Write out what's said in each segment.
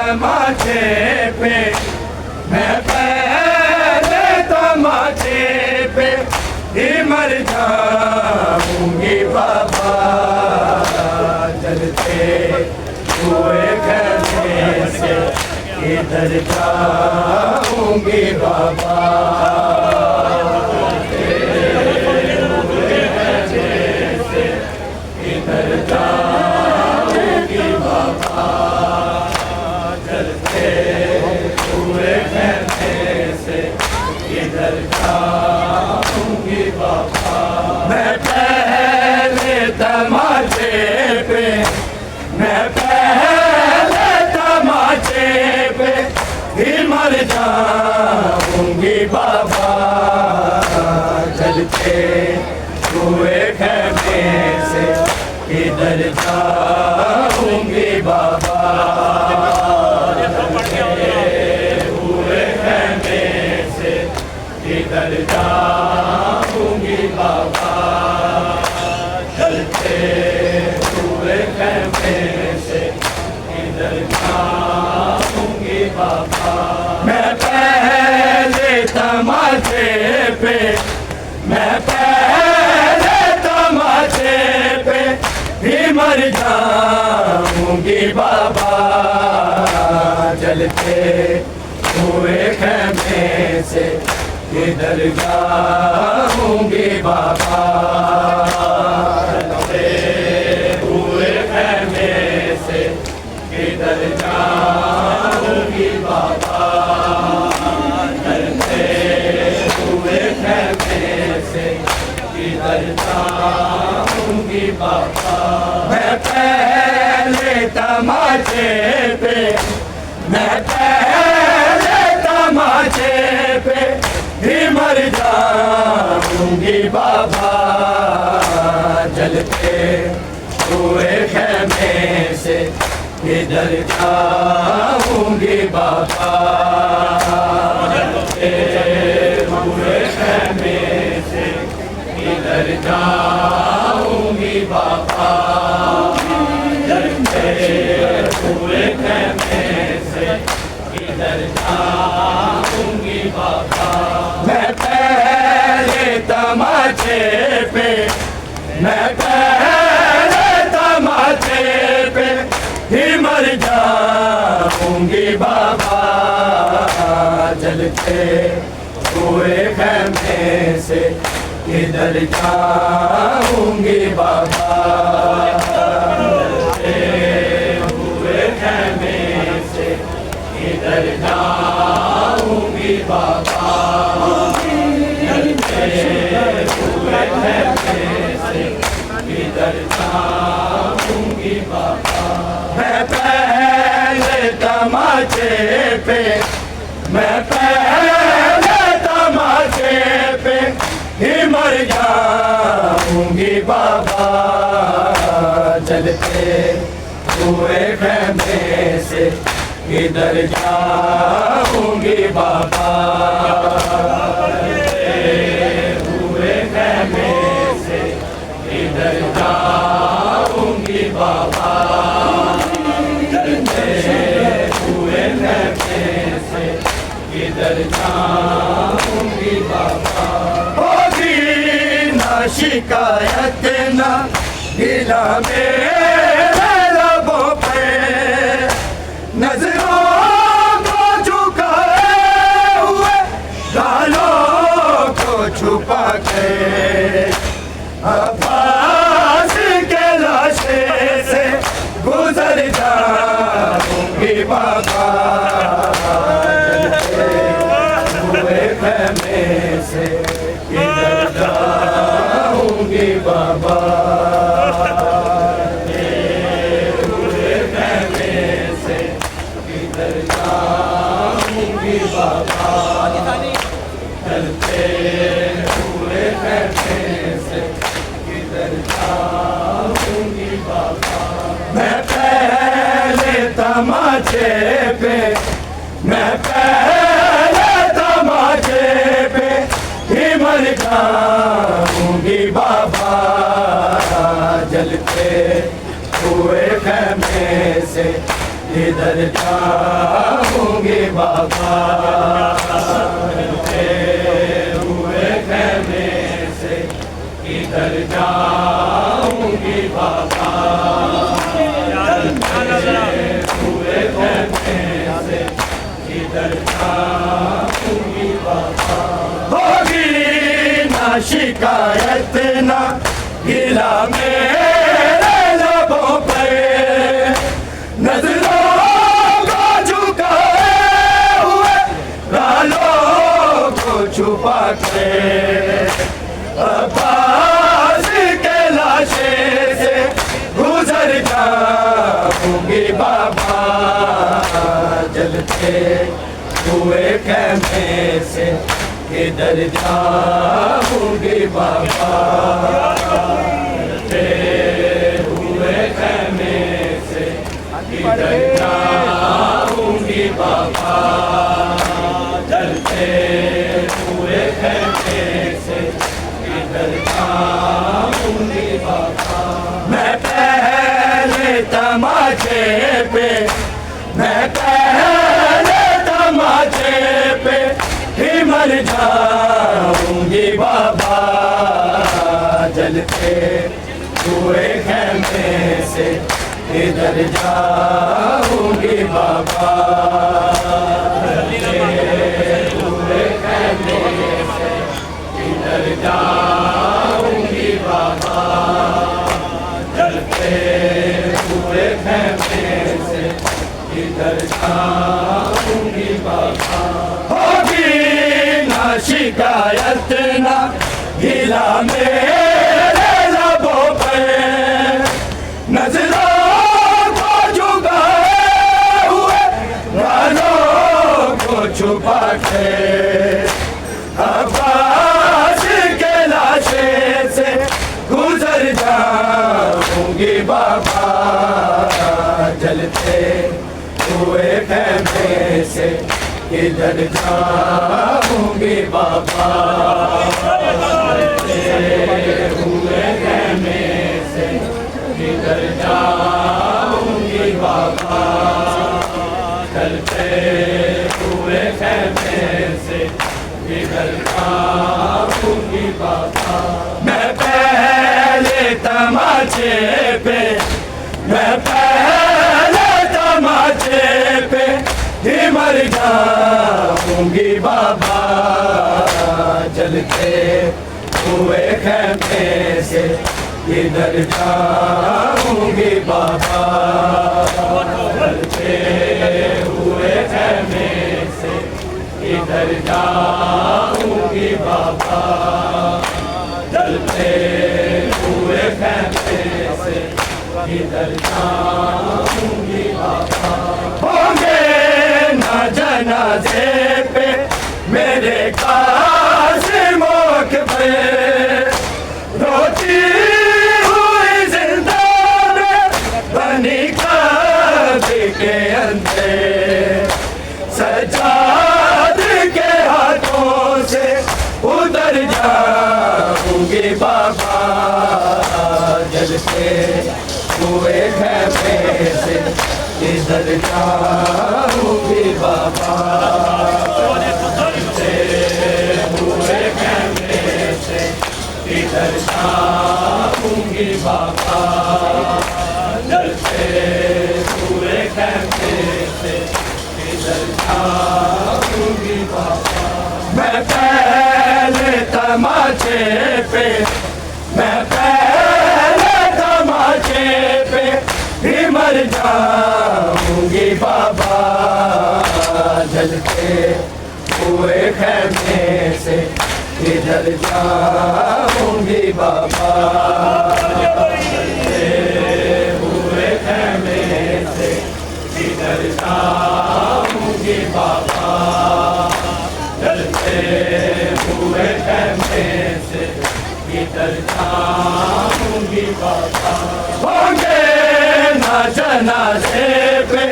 तमाचे पे, मैं पहले तमाचे पे ही मर जाऊंगी बाबा, जलते हुए कहने से इधर जाऊंगी बाबा। इधर जाऊंगी बाबा, जलते हुए कहने से इधर जाऊंगी बाबा। मैं पहले तमाचे पे, मैं पहले तमाचे पे ही मर जाऊंगी बाबा, जलते हुए कहने से इधर जाऊंगी बाबा, हुए कहने से इधर जाऊंगी बाबा, चलते हुए कहने से इधर जाऊंगी बाबा। मैं पहले तमाचे पे, मैं पहले तमाचे पे ही मर जाऊंगी बाबा, जलते हुए कहने से इधर जाऊंगी बाबा, जलते हुए कहने से इधर जाऊंगी बाबा, जलते हुए कहने से इधर जाऊंगी बाबा। मैं पहले तमाचे पे, मैं पहले तमाचे पे ही मर जाऊंगी बाबा, जलते हुए कहने से इधर जाऊंगी बाबा, जलते हुए कहने से इधर जाऊंगी बाबा, जलते हुए कहने से इधर जाऊंगी बाबा। मैं पहले तमाचे पे, मैं पहले तमाचे पे ही मर जाऊंगी बाबा, जलते हुए कहने से इधर जाऊंगी बाबा, जलते हुए कहने से इधर जाऊंगी बाबा, जलते हुए कहने से इधर जाऊंगी बाबा। मैं पहले तमाचे पे, मैं पहले तमाचे पे ही मर जाऊंगी बाबा, जलते हुए कहने से इधर जाऊंगी बाबा, हुए कहने से इधर जाऊंगी बाबा, जलते हुए कहने से इधर जाऊंगी बाबा। होगी ना शिकायत ना गिला मेरे लबों पे, नजरों को झुकाए हुए गालों को छुपा के, अब्बास के लाशे से गुजर जाऊंगी बाबा, जलते हुए कहने से इधर जाऊंगी बाबा, हुए कहने से इधर जाऊंगी बाबा, चलते हुए कहने से इधर जाऊंगी बाबा। मैं पहले तमाचे पे, मैं पहले तमाचे पे ही मर जाऊंगी बाबा, जलते हुए कहने से इधर जाऊंगी बाबा, चलते हुए कहने से इधर जाऊंगी बाबा, चलते हुए कहने से इधर जाऊंगी बाबा। होगी ना शिकायत ना गिला मेरे लबों पर, नजरों को झुकाए हुए गालों को छुपा के, अब्बास के लाशे से गुजर जाऊंगी बाबा, जलते हुए कहने से इधर जाऊंगी बाबा, जलते हुए कहने से इधर जाऊंगी बाबा, जलते हुए कहने से इधर जाऊंगी बाबा। मैं पहले तमाचे पे, मैं पहले तमाचे पे ही मर जाऊंगी बाबा, जलते हुए कहने से इधर जाऊंगी बाबा, जलते हुए कहने से इधर जाऊंगी बाबा, जलते हुए कहने से इधर जाऊंगी बाबा। होगी ना शिकायत ना गिला मेरे लबों पर, नजरों को झुकाए हुए गालों को छुपा के, अब्बास के लाशे से गुजर जाऊंगी बाबा, जलते हुए कहने से इधर जाऊंगी बाबा, जलते हुए कहने से इधर जाऊंगी बाबा, चलते हुए कहने से इधर जाऊंगी बाबा। मैं पहले तमाचे पे, मैं पहले तमाचे पे ही मर जाऊंगी बाबा, जलते हुए कहने से इधर जाऊंगी बाबा, चलते हुए कहने से इधर जाऊंगी बाबा, चलते हुए कहने से इधर जाऊंगी बाबा। होंगे ना जनाजे पे मेरे कासिमों पे, रोती बनी काबे के अंदर, सजाद के हाथों से उधर जाऊंगी बाबा, जलते हुए कहने से इधर जाऊंगी बाबा, जलते हुए कहने से इधर जाऊंगी बाबा, जलते हुए कहने से इधर जाऊंगी बाबा। मैं पहले तमाचे पे, मैं पहले तमाचे पे ही मर जाऊंगी बाबा, जलते हुए कहने से इधर जाऊंगी बाबा, जलते हुए कहने से इधर जाऊंगी बाबा, जलते हुए कहने से इधर जाऊंगी बाबा। होंगे ना जनाजे पे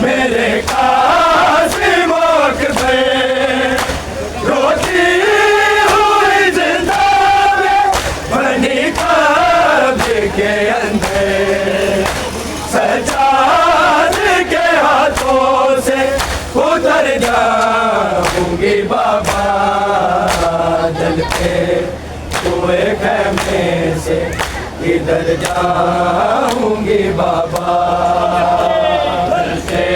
मेरे कासिमों पे, रोती हुई जिंदा में बनी काबे के अंदर, सजाद के हुए खेमे से किधर जाऊंगी बाबा, ढलते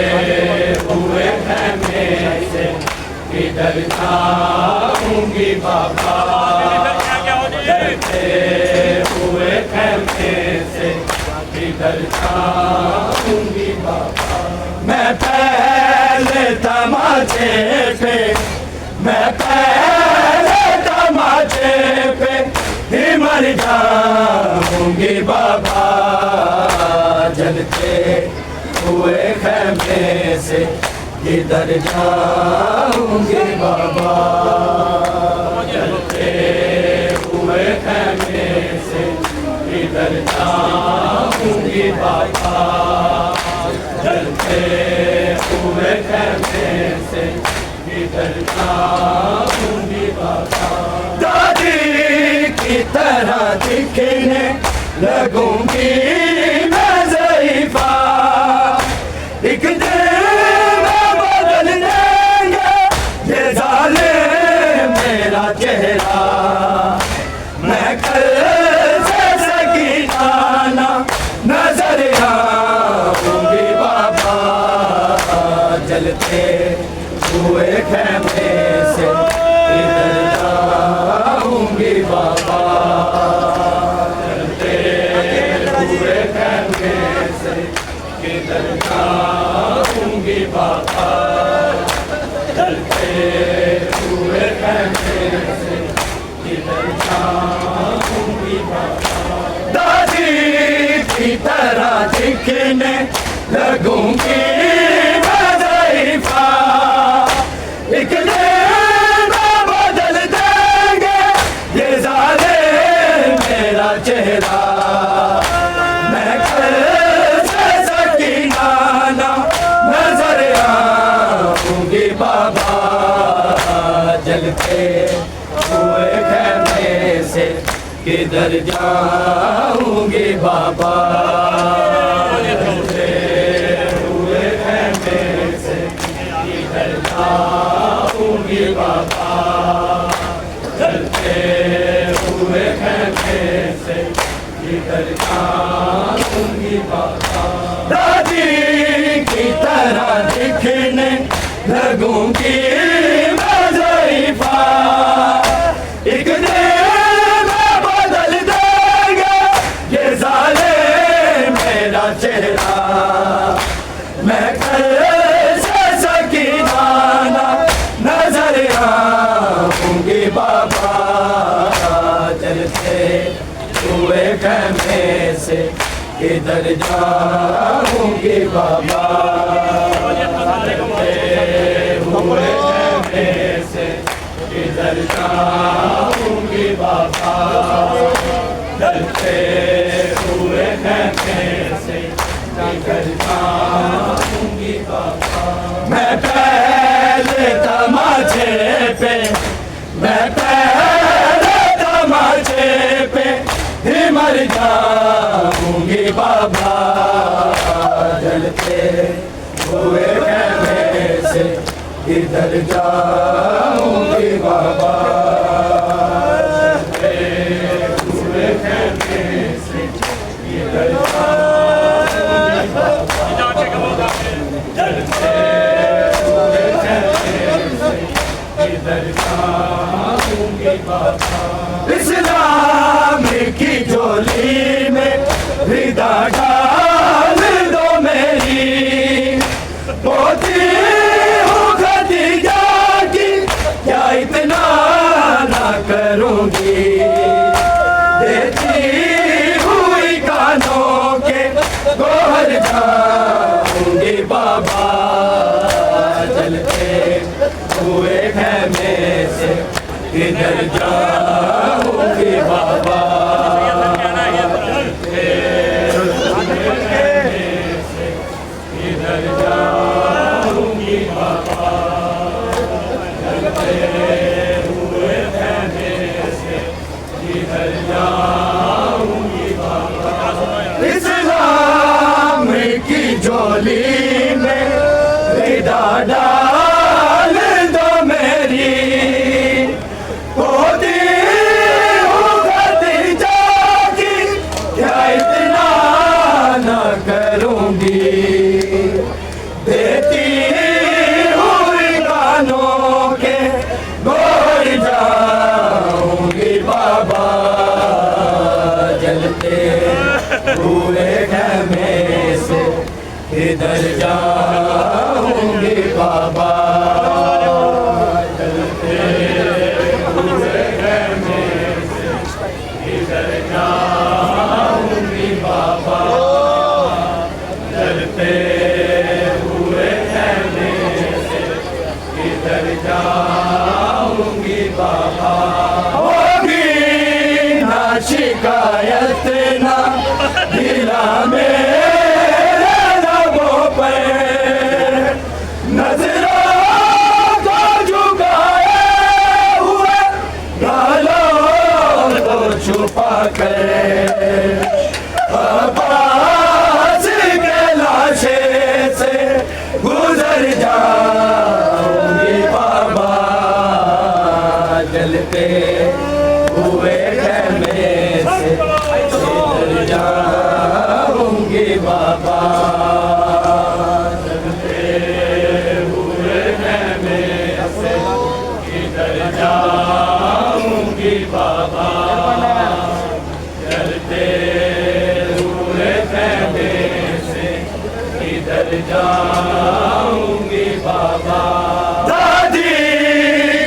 हुए खेमे से किधर जाऊंगी बाबा, ढलते हुए खेमे से किधर जाऊंगी बाबा। मैं पहले तमाचे पे, मैं पहले तमाचे पे ही मर जाऊंगी बाबा, जलते हुए खेमे से किधर जाऊंगी बाबा, जलते हुए खेमे से किधर जाऊंगी बाबा, जलते हुए खेमे से किधर जाऊंगी बाबा। दादी की तरह दिखने लगूंगी मैं ज़ईफ़ा, एक दिन में बदल देंगे ये ज़ालिम मेरा चेहरा, मैं कल से सकीना ना नजर आऊंगी बाबा, जलते हुए खेमे से किधर जाऊंगी बाबा, जलते हुए खेमे से किधर जाऊंगी बाबा, जलते हुए खेमे से किधर जाऊंगी बाबा। दादी की तरह दिखने लगूंगी मैं ज़ईफ़ा, एक दिन में बदल देंगे ये ज़ालिम मेरा चेहरा, मैं कल से सकीना ना नजर आऊंगी बाबा, जलते हुए खेमे से किधर जाऊंगी बाबा, जलते हुए खेमे से किधर जाऊंगी बाबा, जलते हुए खेमे से किधर जाऊंगी बाबा। दादी की तरह दिखने लगूंगी मैं ज़ईफ़ा, एक दिन में बदल देंगे ये ज़ालिम मेरा चेहरा, मैं कल से सकीना ना नजर आऊंगी बाबा, जलते हुए खेमे से किधर जाऊंगी बाबा, जलते हुए खेमे से किधर जाऊंगी बाबा, जलते हुए खेमे से किधर जाऊंगी बाबा। मैं पहले तमाचे पे, मैं पहले तमाचे पे ही मर जाऊंगी बाबा, जलते हुए खेमे से किधर जाऊंगी बाबा, जलते हुए खेमे से किधर जाऊंगी बाबा, जलते हुए खेमे से किधर जाऊंगी बाबा। इस्लाम की झोली में रिदा डाल दो मेरी, पोती हूँ खदीजा की क्या इतना ना करूँगी, देती हुई कानों के गोहर जाऊंगी बाबा, जलते हुए खेमे से किधर जाऊंगी बाबा, जलते हुए खेमे से किधर जाऊंगी बाबा, जलते हुए खेमे से किधर जाऊंगी बाबा। इस्लाम की झोली में रिदा डाल दो मेरी, पोती हूँ किधर जाऊंगी बाबा, जलते हुए खेमे से किधर जाऊंगी बाबा, जलते हुए खेमे से किधर जाऊंगी बाबा, जलते हुए खेमे से किधर जाऊंगी बाबा। दादी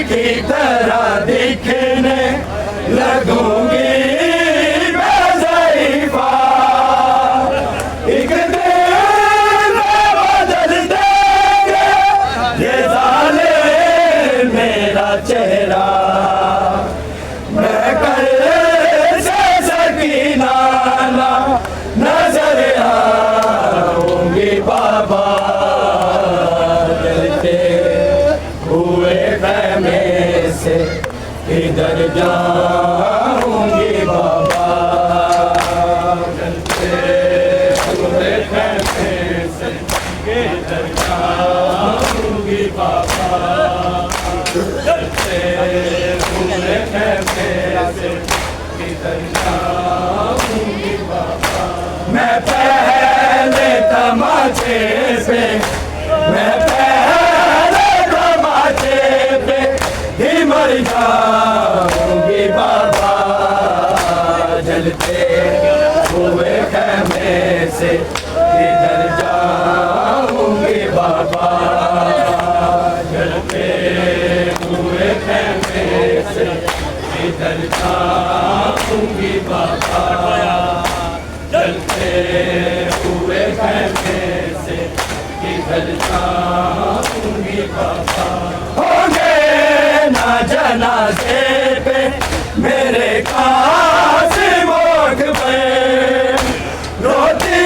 की तरह दिखने लगूंगी मैं ज़रीफ़ा, एक दिन बदल देंगे ये ज़ालिम मेरा चेहरा, मैं कर से सकीना नजर आऊंगी बाबा, जलते हुए खेमे से किधर जाऊंगी बाबा, जलते हुए खेमे से किधर जाऊंगी बाबा, जलते हुए खेमे से किधर जाऊंगी बाबा। मैं पहले तमाचे पे, मैं पहले तमाचे पे ही मर जाऊंगी बाबा, जलते हुए खेमे से किधर जाऊंगी बाबा, जलते हुए खेमे से किधर जाऊंगी बाबा, जलते हुए खेमे से किधर जाऊंगी बाबा। होंगे ना जनाज़े पे मेरे कासिम पे, रोती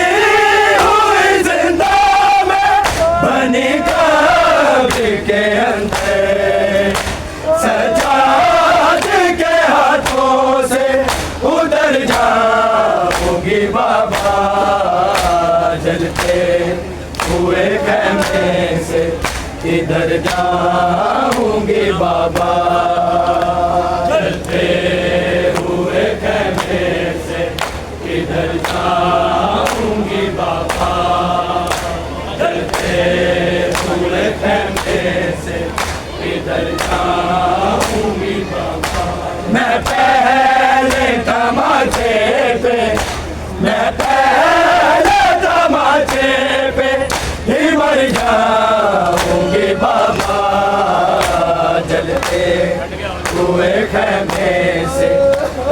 हुई जिंदा में बनी कब्र के अंदर, सजाद के हाथों से उधर जाऊंगी बाबा, जलते हुए खेमे से किधर जाऊंगी बाबा, जलते हुए खेमे से किधर जाऊंगी बाबा, जलते हुए खेमे से किधर जाऊंगी बाबा। मैं पहले तमाचे पे, मैं पहले तमाचे पे ही मर जाऊंगी बाबा, जलते हुए खेमे से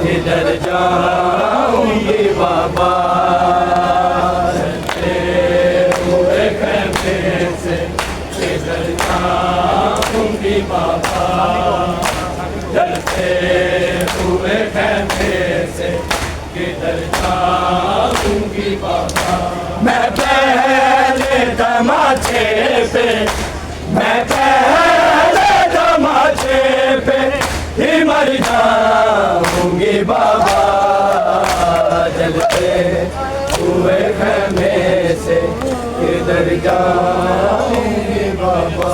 किधर जाऊंगी बाबा, जलते हुए खेमे से किधर जाऊंगी बाबा, जलते हुए खेमे से किधर जाऊंगी बाबा। मैं पहले तमाचे पे, मैं पहले तमाचे पे ही मर जाऊंगी बाबा, जलते हुए खेमे से किधर जाऊंगी बाबा।